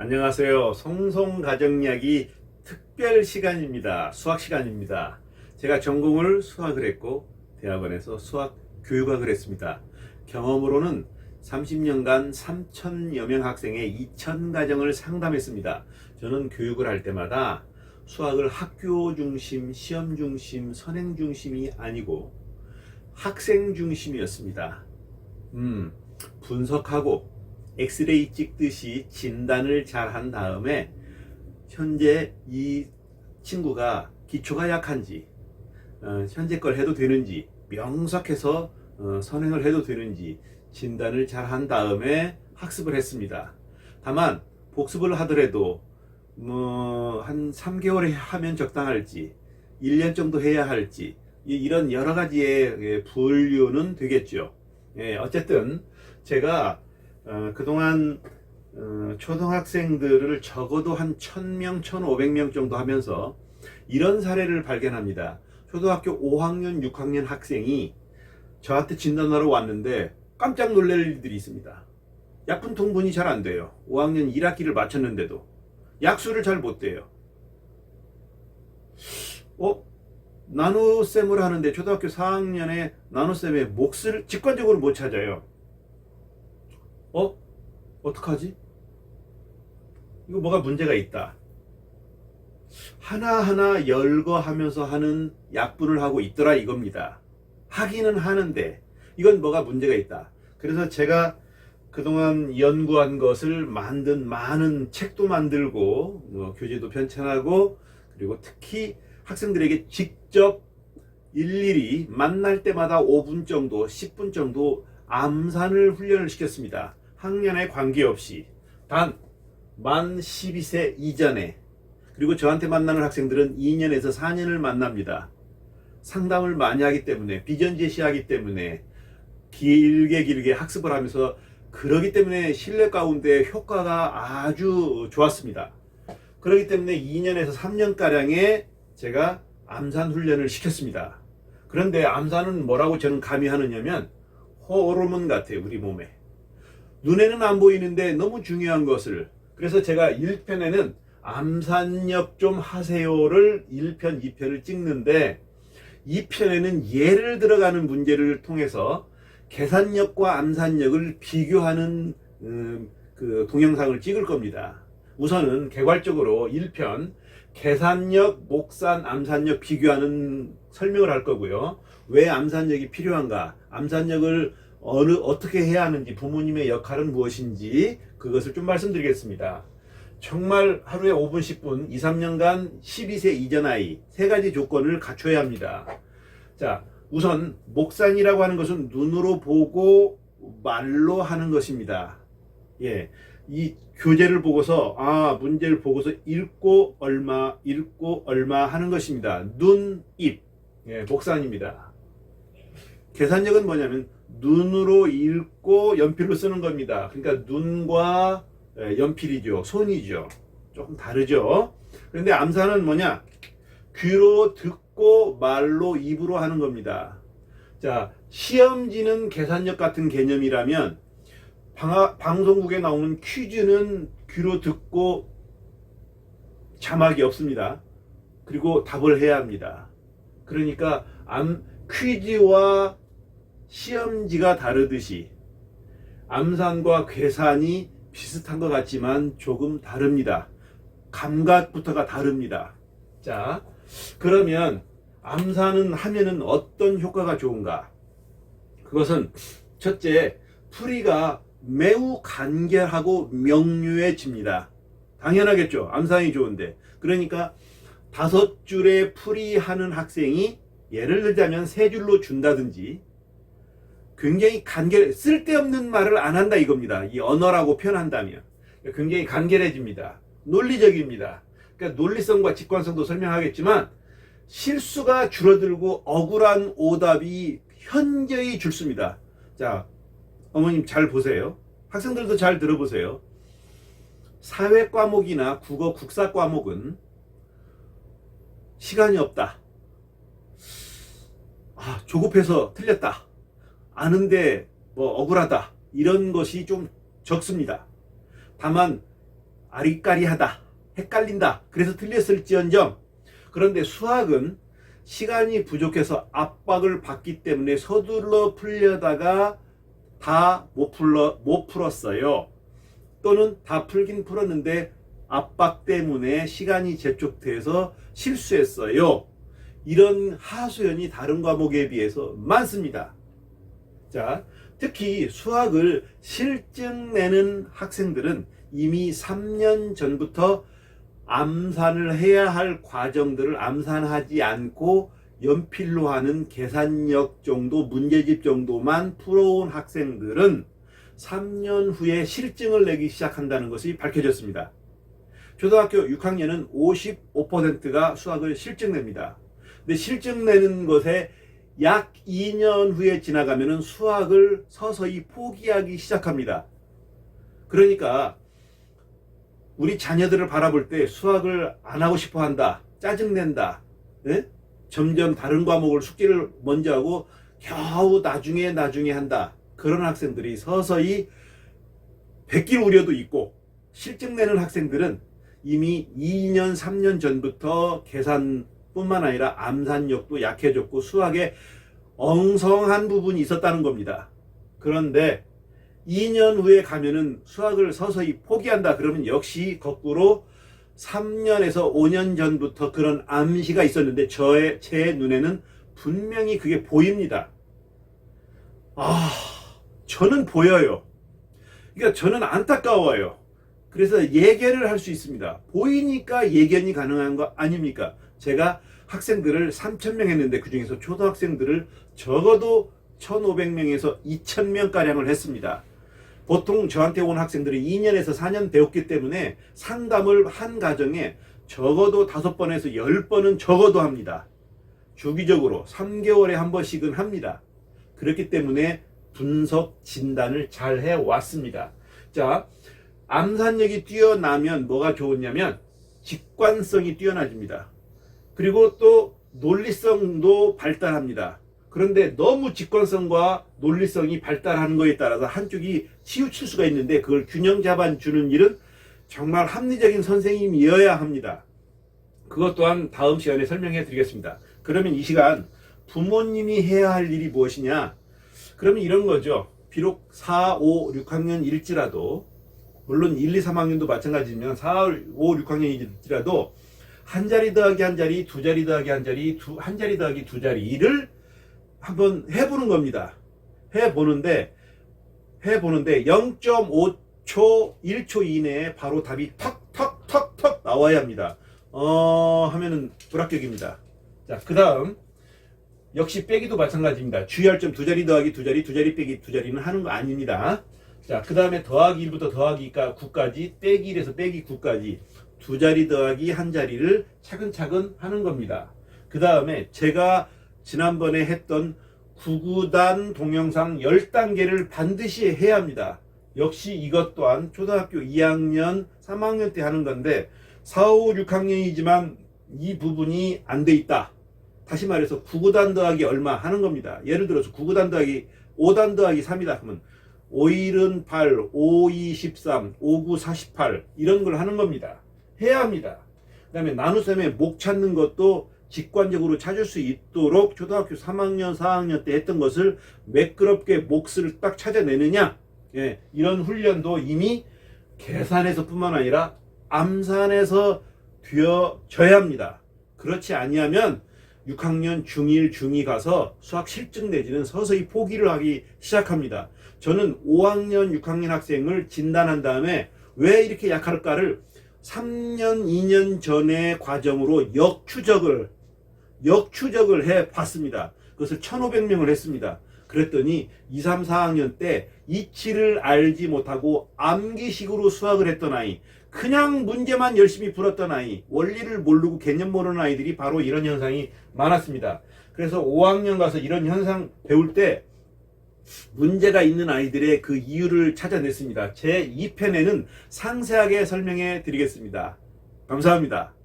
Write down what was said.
안녕하세요. 송송가정이야기 특별 시간입니다. 수학 시간입니다. 제가 전공을 수학을 했고 대학원에서 수학 교육학을 했습니다. 경험으로는 30년간 3,000여 명 학생의 2,000가정을 상담했습니다. 저는 교육을 할 때마다 수학을 학교 중심, 시험 중심, 선행 중심이 아니고 학생 중심이었습니다. 분석하고 엑스레이 찍듯이 진단을 잘 한 다음에 현재 이 친구가 기초가 약한지 현재 걸 해도 되는지 명석해서 선행을 해도 되는지 진단을 잘 한 다음에 학습을 했습니다. 다만 복습을 하더라도 한 3개월 하면 적당할지 1년 정도 해야 할지 이런 여러 가지의 분류는 되겠죠. 어쨌든 제가 그동안 초등학생들을 적어도 한 1,000명, 1,500명 정도 하면서 이런 사례를 발견합니다. 초등학교 5학년, 6학년 학생이 저한테 진단하러 왔는데 깜짝 놀랄 일들이 있습니다. 약분 통분이 잘 안 돼요. 5학년 1학기를 마쳤는데도 약수를 잘 못 돼요. 나눗셈을 하는데 초등학교 4학년에 나눗셈의 몫을 직관적으로 못 찾아요. 어떡하지? 이거 뭐가 문제가 있다. 하나하나 열거하면서 하는 약분을 하고 있더라 이겁니다. 하기는 하는데 이건 뭐가 문제가 있다. 그래서 제가 그동안 연구한 것을 만든 많은 책도 만들고 교재도 편찬하고 그리고 특히 학생들에게 직접 일일이 만날 때마다 5분 정도 10분 정도 암산을 훈련을 시켰습니다. 학년에 관계없이 단 만 12세 이전에, 그리고 저한테 만나는 학생들은 2년에서 4년을 만납니다. 상담을 많이 하기 때문에, 비전 제시하기 때문에, 길게 학습을 하면서 그러기 때문에 신뢰 가운데 효과가 아주 좋았습니다. 그렇기 때문에 2년에서 3년가량의 제가 암산 훈련을 시켰습니다. 그런데 암산은 뭐라고 저는 감히 하느냐면 호르몬 같아요. 우리 몸에 눈에는 안 보이는데 너무 중요한 것을, 그래서 제가 1편에는 암산력 좀 하세요를 1편, 2편을 찍는데 2편에는 예를 들어가는 문제를 통해서 계산력과 암산력을 비교하는 그 동영상을 찍을 겁니다. 우선은 개괄적으로 1편 계산력, 목산, 암산력 비교하는 설명을 할 거고요. 왜 암산력이 필요한가, 암산력을 어떻게 해야 하는지, 부모님의 역할은 무엇인지 그것을 좀 말씀드리겠습니다. 정말 하루에 5분, 10분, 2, 3년간 12세 이전 아이 3가지 조건을 갖춰야 합니다. 자, 우선 목산이라고 하는 것은 눈으로 보고 말로 하는 것입니다. 이 교재를 보고서 문제를 보고서 읽고 얼마 하는 것입니다. 눈, 입, 목산입니다. 계산력은 뭐냐면 눈으로 읽고 연필로 쓰는 겁니다. 그러니까 눈과 연필이죠. 손이죠. 조금 다르죠. 그런데 암산은 뭐냐? 귀로 듣고 말로 입으로 하는 겁니다. 자, 시험지는 계산력 같은 개념이라면 방송국에 나오는 퀴즈는 귀로 듣고 자막이 없습니다. 그리고 답을 해야 합니다. 그러니까 퀴즈와 시험지가 다르듯이 암산과 계산이 비슷한 것 같지만 조금 다릅니다. 감각부터가 다릅니다. 자, 그러면 암산은 하면은 어떤 효과가 좋은가? 그것은 첫째, 풀이가 매우 간결하고 명료해집니다. 당연하겠죠. 암산이 좋은데. 그러니까 5줄의 풀이하는 학생이 예를 들자면 3줄로 준다든지 굉장히 쓸데없는 말을 안 한다 이겁니다. 이 언어라고 표현한다면 굉장히 간결해집니다. 논리적입니다. 그러니까 논리성과 직관성도 설명하겠지만 실수가 줄어들고 억울한 오답이 현저히 줄습니다. 자, 어머님 잘 보세요. 학생들도 잘 들어보세요. 사회 과목이나 국어, 국사 과목은 시간이 없다. 조급해서 틀렸다. 아는데 억울하다. 이런 것이 좀 적습니다. 다만 아리까리하다, 헷갈린다, 그래서 틀렸을지언정, 그런데 수학은 시간이 부족해서 압박을 받기 때문에 서둘러 풀려다가 다 못 풀었어요. 또는 다 풀긴 풀었는데 압박 때문에 시간이 재촉돼서 실수했어요. 이런 하소연이 다른 과목에 비해서 많습니다. 자, 특히 수학을 실증 내는 학생들은 이미 3년 전부터 암산을 해야 할 과정들을 암산하지 않고 연필로 하는 계산력 정도, 문제집 정도만 풀어온 학생들은 3년 후에 실증을 내기 시작한다는 것이 밝혀졌습니다. 초등학교 6학년은 55%가 수학을 실증냅니다. 근데 실증내는 것에 약 2년 후에 지나가면 수학을 서서히 포기하기 시작합니다. 그러니까 우리 자녀들을 바라볼 때 수학을 안 하고 싶어 한다, 짜증낸다, 네? 점점 다른 과목을 숙제를 먼저 하고 겨우 나중에 한다, 그런 학생들이 서서히 베낄 우려도 있고, 실증내는 학생들은 이미 2년 3년 전부터 계산뿐만 아니라 암산력도 약해졌고 수학에 엉성한 부분이 있었다는 겁니다. 그런데 2년 후에 가면은 수학을 서서히 포기한다 그러면 역시 거꾸로 3년에서 5년 전부터 그런 암시가 있었는데 제 눈에는 분명히 그게 보입니다. 저는 보여요. 그러니까 저는 안타까워요. 그래서 예견을 할 수 있습니다. 보이니까 예견이 가능한 거 아닙니까? 제가 학생들을 3,000명 했는데 그 중에서 초등학생들을 적어도 1,500명에서 2,000명가량을 했습니다. 보통 저한테 온 학생들이 2년에서 4년 배웠기 때문에 상담을 한 가정에 적어도 5번에서 10번은 적어도 합니다. 주기적으로 3개월에 한 번씩은 합니다. 그렇기 때문에 분석 진단을 잘 해왔습니다. 자, 암산력이 뛰어나면 뭐가 좋으냐면 직관성이 뛰어나집니다. 그리고 또 논리성도 발달합니다. 그런데 너무 직관성과 논리성이 발달하는 것에 따라서 한쪽이 치우칠 수가 있는데 그걸 균형 잡아주는 일은 정말 합리적인 선생님이어야 합니다. 그것 또한 다음 시간에 설명해 드리겠습니다. 그러면 이 시간 부모님이 해야 할 일이 무엇이냐? 그러면 이런 거죠. 비록 4, 5, 6학년일지라도, 물론 1, 2, 3학년도 마찬가지지만 4, 5, 6학년일지라도 한 자리 더하기 한 자리, 두 자리 더하기 한 자리, 한 자리 더하기 두 자리를 한번 해보는 겁니다. 해보는데 0.5초, 1초 이내에 바로 답이 턱 나와야 합니다. 하면은 불합격입니다. 자, 그 다음 역시 빼기도 마찬가지입니다. 주의할 점 두 자리 더하기 두 자리, 두 자리 빼기 두 자리는 하는 거 아닙니다. 자, 그 다음에 더하기 1부터 더하기 9까지, 빼기 1에서 빼기 9까지 두 자리 더하기 한 자리를 차근차근 하는 겁니다. 그 다음에 제가 지난번에 했던 구구단 동영상 10단계를 반드시 해야 합니다. 역시 이것 또한 초등학교 2학년, 3학년 때 하는 건데 4, 5, 6학년이지만 이 부분이 안 돼 있다. 다시 말해서 9구단 더하기 얼마 하는 겁니다. 예를 들어서 9구단 더하기 5단 더하기 3이다. 그러면 5일은 8, 5, 2, 13, 5, 9, 48 이런 걸 하는 겁니다. 해야 합니다. 그 다음에 나눗셈의 목 찾는 것도 직관적으로 찾을 수 있도록 초등학교 3학년, 4학년 때 했던 것을 매끄럽게 몫을 딱 찾아내느냐, 이런 훈련도 이미 계산에서 뿐만 아니라 암산에서 되어져야 합니다. 그렇지 아니하면 6학년 중1, 중2 가서 수학 실증 내지는 서서히 포기를 하기 시작합니다. 저는 5학년, 6학년 학생을 진단한 다음에 왜 이렇게 약할까를 3년, 2년 전의 과정으로 역추적을 해 봤습니다. 그것을 1,500명을 했습니다. 그랬더니 2, 3, 4학년 때 이치를 알지 못하고 암기식으로 수학을 했던 아이, 그냥 문제만 열심히 풀었던 아이, 원리를 모르고 개념 모르는 아이들이 바로 이런 현상이 많았습니다. 그래서 5학년 가서 이런 현상 배울 때 문제가 있는 아이들의 그 이유를 찾아냈습니다. 제 2편에는 상세하게 설명해 드리겠습니다. 감사합니다.